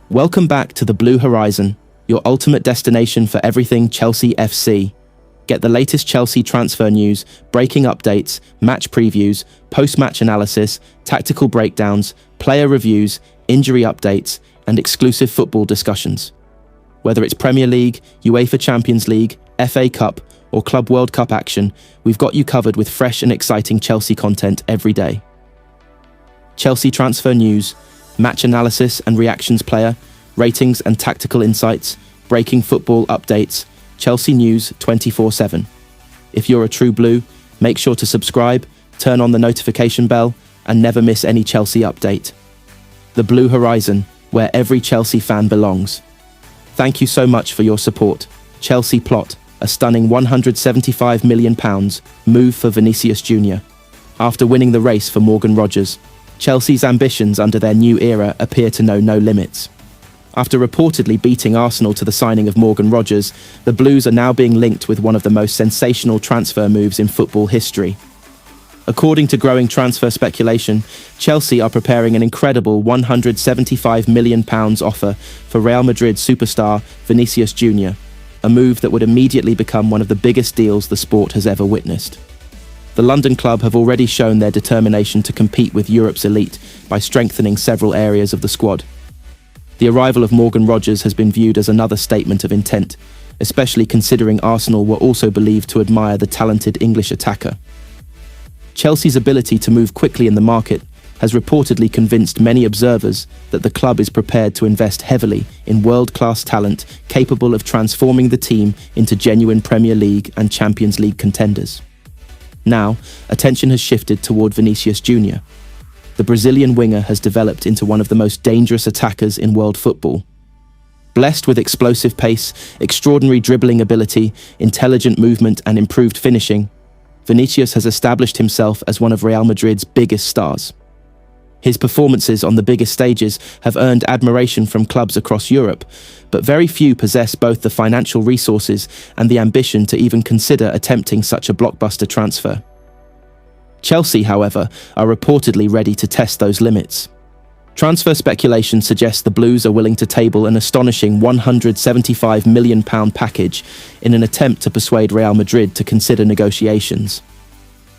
Welcome back to the Blue Horizon, your ultimate destination for everything Chelsea FC. Get the latest Chelsea transfer news, breaking updates, match previews, post-match analysis, tactical breakdowns, player reviews, injury updates, and exclusive football discussions. Whether it's Premier League, UEFA Champions League, FA Cup, or Club World Cup action, we've got you covered with fresh and exciting Chelsea content every day. Chelsea transfer news, match analysis and reactions player, ratings and tactical insights, breaking football updates, Chelsea news 24/7. If you're a true blue, make sure to subscribe, turn on the notification bell, and never miss any Chelsea update. The Blue Horizon, where every Chelsea fan belongs. Thank you so much for your support. Chelsea plot, a stunning £175 million move for Vinicius Jr. After winning the race for Morgan Rogers, Chelsea's ambitions under their new era appear to know no limits. After reportedly beating Arsenal to the signing of Morgan Rogers, the Blues are now being linked with one of the most sensational transfer moves in football history. According to growing transfer speculation, Chelsea are preparing an incredible £175 million offer for Real Madrid superstar Vinicius Jr, a move that would immediately become one of the biggest deals the sport has ever witnessed. The London club have already shown their determination to compete with Europe's elite by strengthening several areas of the squad. The arrival of Morgan Rogers has been viewed as another statement of intent, especially considering Arsenal were also believed to admire the talented English attacker. Chelsea's ability to move quickly in the market has reportedly convinced many observers that the club is prepared to invest heavily in world-class talent capable of transforming the team into genuine Premier League and Champions League contenders. Now, attention has shifted toward Vinicius Jr. The Brazilian winger has developed into one of the most dangerous attackers in world football. Blessed with explosive pace, extraordinary dribbling ability, intelligent movement, and improved finishing, Vinicius has established himself as one of Real Madrid's biggest stars. His performances on the biggest stages have earned admiration from clubs across Europe, but very few possess both the financial resources and the ambition to even consider attempting such a blockbuster transfer. Chelsea, however, are reportedly ready to test those limits. Transfer speculation suggests the Blues are willing to table an astonishing £175 million package in an attempt to persuade Real Madrid to consider negotiations.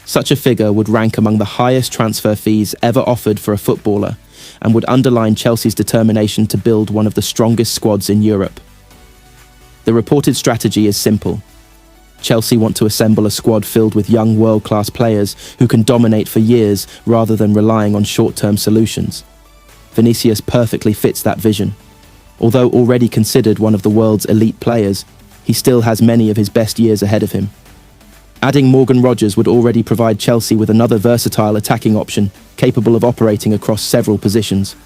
Such a figure would rank among the highest transfer fees ever offered for a footballer and would underline Chelsea's determination to build one of the strongest squads in Europe. The reported strategy is simple. Chelsea want to assemble a squad filled with young world-class players who can dominate for years rather than relying on short-term solutions. Vinicius perfectly fits that vision. Although already considered one of the world's elite players, he still has many of his best years ahead of him. Adding Morgan Rogers would already provide Chelsea with another versatile attacking option, capable of operating across several positions.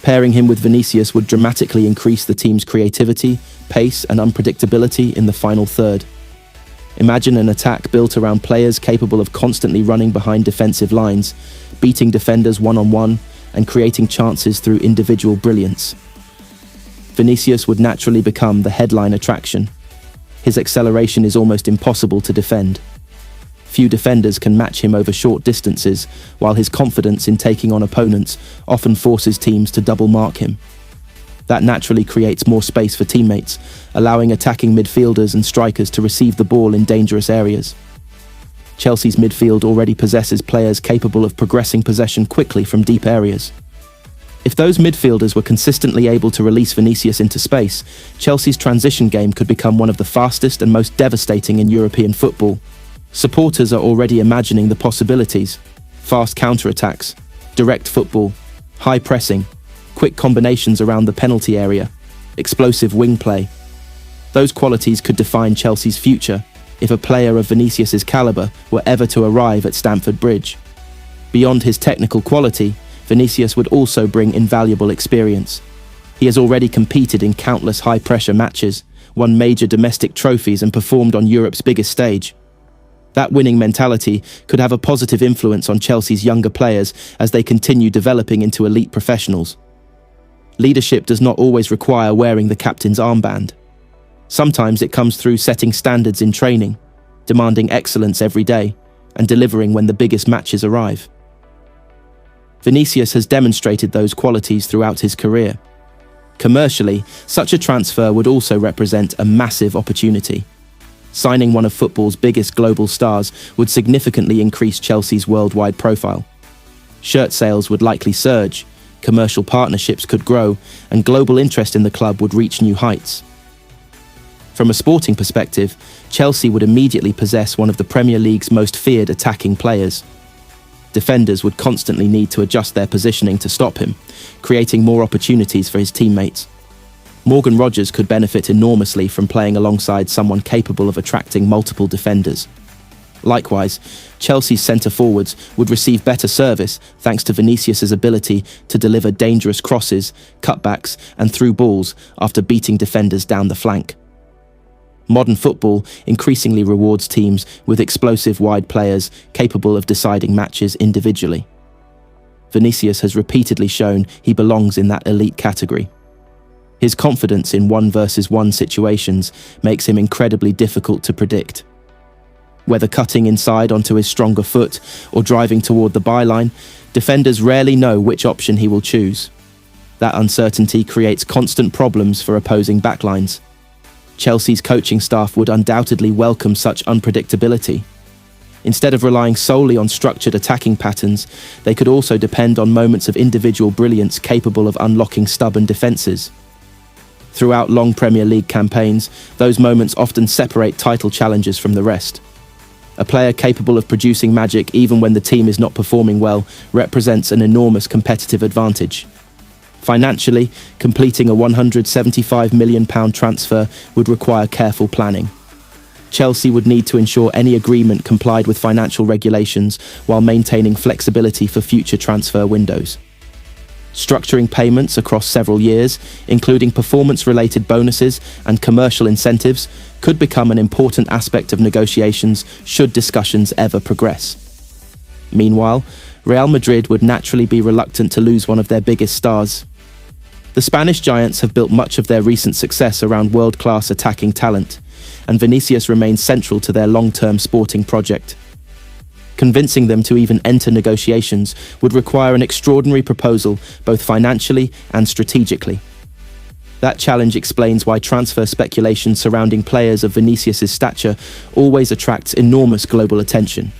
Pairing him with Vinicius would dramatically increase the team's creativity, pace, and unpredictability in the final third. Imagine an attack built around players capable of constantly running behind defensive lines, beating defenders one-on-one, and creating chances through individual brilliance. Vinicius would naturally become the headline attraction. His acceleration is almost impossible to defend. Few defenders can match him over short distances, while his confidence in taking on opponents often forces teams to double mark him. That naturally creates more space for teammates, allowing attacking midfielders and strikers to receive the ball in dangerous areas. Chelsea's midfield already possesses players capable of progressing possession quickly from deep areas. If those midfielders were consistently able to release Vinicius into space, Chelsea's transition game could become one of the fastest and most devastating in European football. Supporters are already imagining the possibilities: fast counter-attacks, direct football, high pressing, quick combinations around the penalty area, explosive wing play. Those qualities could define Chelsea's future if a player of Vinicius's caliber were ever to arrive at Stamford Bridge. Beyond his technical quality, Vinicius would also bring invaluable experience. He has already competed in countless high-pressure matches, won major domestic trophies and performed on Europe's biggest stage. That winning mentality could have a positive influence on Chelsea's younger players as they continue developing into elite professionals. Leadership does not always require wearing the captain's armband. Sometimes it comes through setting standards in training, demanding excellence every day, and delivering when the biggest matches arrive. Vinicius has demonstrated those qualities throughout his career. Commercially, such a transfer would also represent a massive opportunity. Signing one of football's biggest global stars would significantly increase Chelsea's worldwide profile. Shirt sales would likely surge, commercial partnerships could grow, and global interest in the club would reach new heights. From a sporting perspective, Chelsea would immediately possess one of the Premier League's most feared attacking players. Defenders would constantly need to adjust their positioning to stop him, creating more opportunities for his teammates. Morgan Rogers could benefit enormously from playing alongside someone capable of attracting multiple defenders. Likewise, Chelsea's centre-forwards would receive better service thanks to Vinicius' ability to deliver dangerous crosses, cutbacks and through balls after beating defenders down the flank. Modern football increasingly rewards teams with explosive wide players capable of deciding matches individually. Vinicius has repeatedly shown he belongs in that elite category. His confidence in 1-versus-1 situations makes him incredibly difficult to predict. Whether cutting inside onto his stronger foot or driving toward the byline, defenders rarely know which option he will choose. That uncertainty creates constant problems for opposing backlines. Chelsea's coaching staff would undoubtedly welcome such unpredictability. Instead of relying solely on structured attacking patterns, they could also depend on moments of individual brilliance capable of unlocking stubborn defences. Throughout long Premier League campaigns, those moments often separate title challengers from the rest. A player capable of producing magic even when the team is not performing well represents an enormous competitive advantage. Financially, completing a £175 million transfer would require careful planning. Chelsea would need to ensure any agreement complied with financial regulations while maintaining flexibility for future transfer windows. Structuring payments across several years, including performance-related bonuses and commercial incentives, could become an important aspect of negotiations should discussions ever progress. Meanwhile, Real Madrid would naturally be reluctant to lose one of their biggest stars. The Spanish giants have built much of their recent success around world-class attacking talent, and Vinicius remains central to their long-term sporting project. Convincing them to even enter negotiations would require an extraordinary proposal, both financially and strategically. That challenge explains why transfer speculation surrounding players of Vinicius' stature always attracts enormous global attention.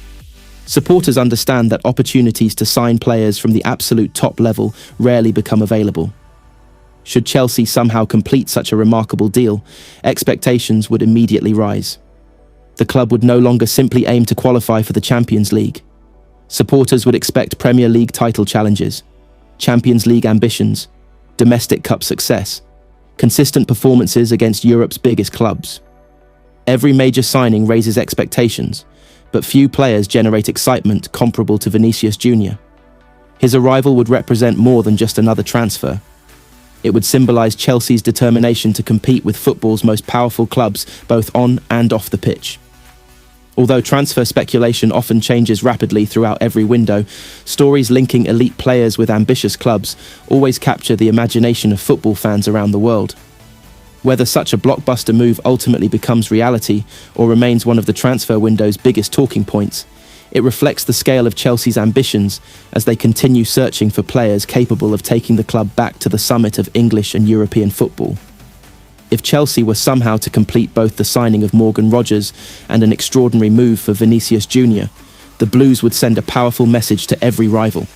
Supporters understand that opportunities to sign players from the absolute top level rarely become available. Should Chelsea somehow complete such a remarkable deal, expectations would immediately rise. The club would no longer simply aim to qualify for the Champions League. Supporters would expect Premier League title challenges, Champions League ambitions, domestic cup success, consistent performances against Europe's biggest clubs. Every major signing raises expectations, but few players generate excitement comparable to Vinicius Jr. His arrival would represent more than just another transfer. It would symbolise Chelsea's determination to compete with football's most powerful clubs, both on and off the pitch. Although transfer speculation often changes rapidly throughout every window, stories linking elite players with ambitious clubs always capture the imagination of football fans around the world. Whether such a blockbuster move ultimately becomes reality or remains one of the transfer window's biggest talking points, it reflects the scale of Chelsea's ambitions as they continue searching for players capable of taking the club back to the summit of English and European football. If Chelsea were somehow to complete both the signing of Morgan Rogers and an extraordinary move for Vinicius Jr, the Blues would send a powerful message to every rival.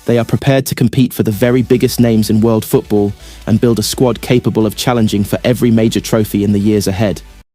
They are prepared to compete for the very biggest names in world football and build a squad capable of challenging for every major trophy in the years ahead.